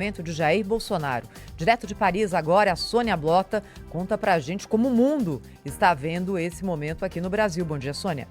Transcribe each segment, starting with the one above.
De Jair Bolsonaro. Direto de Paris agora, a Sônia Blota conta pra gente como o mundo está vendo esse momento aqui no Brasil. Bom dia, Sônia.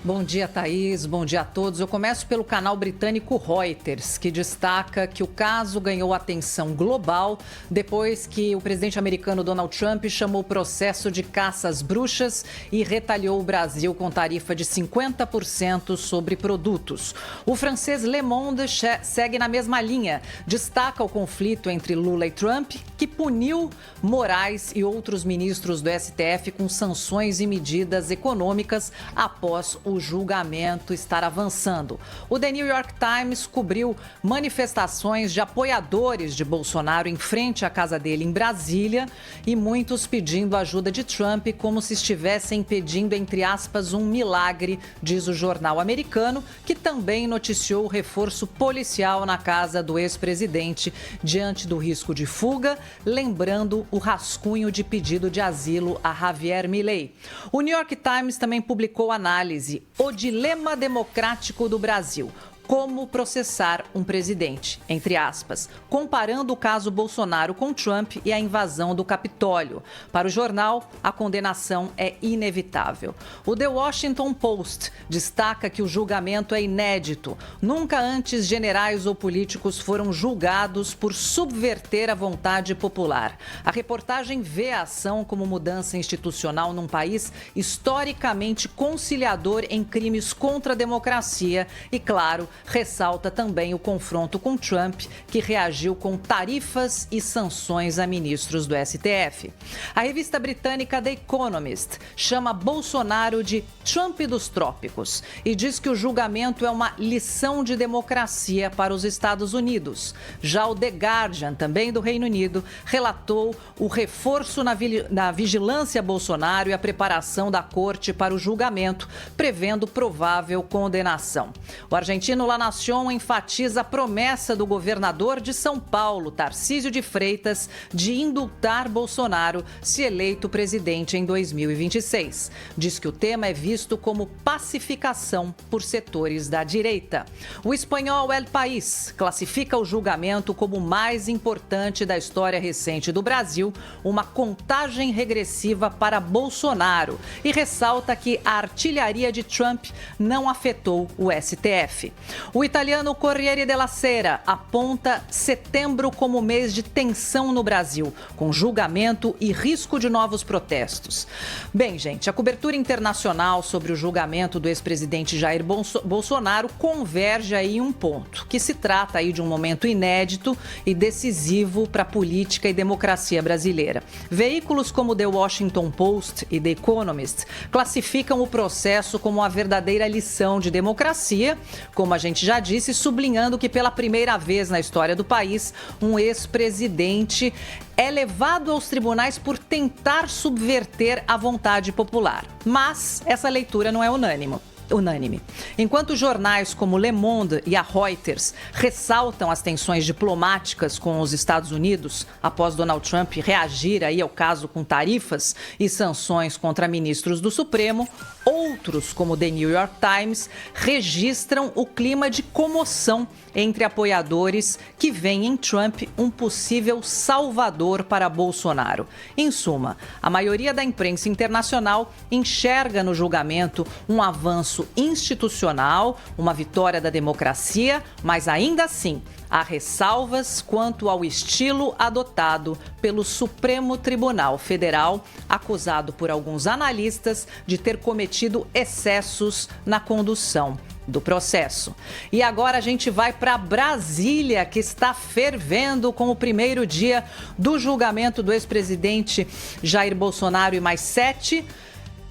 Bom dia, Thaís. Bom dia a todos. Eu começo pelo canal britânico Reuters, que destaca que o caso ganhou atenção global depois que o presidente americano Donald Trump chamou o processo de caça às bruxas e retalhou o Brasil com tarifa de 50% sobre produtos. O francês Le Monde segue na mesma linha. Destaca o conflito entre Lula e Trump, que puniu Moraes e outros ministros do STF com sanções e medidas econômicas após o julgamento estar avançando. O The New York Times cobriu manifestações de apoiadores de Bolsonaro em frente à casa dele em Brasília e muitos pedindo ajuda de Trump como se estivessem pedindo, entre aspas, um milagre, diz o jornal americano, que também noticiou o reforço policial na casa do ex-presidente diante do risco de fuga, lembrando o rascunho de pedido de asilo a Javier Milei. O New York Times também publicou análise O Dilema Democrático do Brasil. Como processar um presidente, entre aspas, comparando o caso Bolsonaro com Trump e a invasão do Capitólio. Para o jornal, a condenação é inevitável. O The Washington Post destaca que o julgamento é inédito. Nunca antes generais ou políticos foram julgados por subverter a vontade popular. A reportagem vê a ação como mudança institucional num país historicamente conciliador em crimes contra a democracia e, claro, ressalta também o confronto com Trump, que reagiu com tarifas e sanções a ministros do STF. A revista britânica The Economist chama Bolsonaro de Trump dos trópicos e diz que o julgamento é uma lição de democracia para os Estados Unidos. Já o The Guardian, também do Reino Unido, relatou o reforço na vigilância a Bolsonaro e a preparação da corte para o julgamento, prevendo provável condenação. O argentino La Nación enfatiza a promessa do governador de São Paulo, Tarcísio de Freitas, de indultar Bolsonaro se eleito presidente em 2026. Diz que o tema é visto como pacificação por setores da direita. O espanhol El País classifica o julgamento como o mais importante da história recente do Brasil, uma contagem regressiva para Bolsonaro, e ressalta que a artilharia de Trump não afetou o STF. O italiano Corriere della Sera aponta setembro como mês de tensão no Brasil, com julgamento e risco de novos protestos. Bem, gente, a cobertura internacional sobre o julgamento do ex-presidente Jair Bolsonaro converge aí em um ponto, que se trata aí de um momento inédito e decisivo para a política e democracia brasileira. Veículos como The Washington Post e The Economist classificam o processo como uma verdadeira lição de democracia, como a gente já disse, sublinhando que pela primeira vez na história do país, um ex-presidente é levado aos tribunais por tentar subverter a vontade popular. Mas essa leitura não é unânime. Enquanto jornais como Le Monde e a Reuters ressaltam as tensões diplomáticas com os Estados Unidos após Donald Trump reagir aí ao caso com tarifas e sanções contra ministros do Supremo, outros, como The New York Times, registram o clima de comoção entre apoiadores que veem em Trump um possível salvador para Bolsonaro. Em suma, a maioria da imprensa internacional enxerga no julgamento um avanço institucional, uma vitória da democracia, mas ainda assim há ressalvas quanto ao estilo adotado pelo Supremo Tribunal Federal, acusado por alguns analistas de ter cometido excessos na condução do processo. E agora a gente vai para Brasília, que está fervendo com o primeiro dia do julgamento do ex-presidente Jair Bolsonaro e mais 7.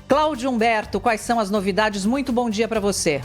Cláudio Humberto, quais são as novidades? Muito bom dia para você.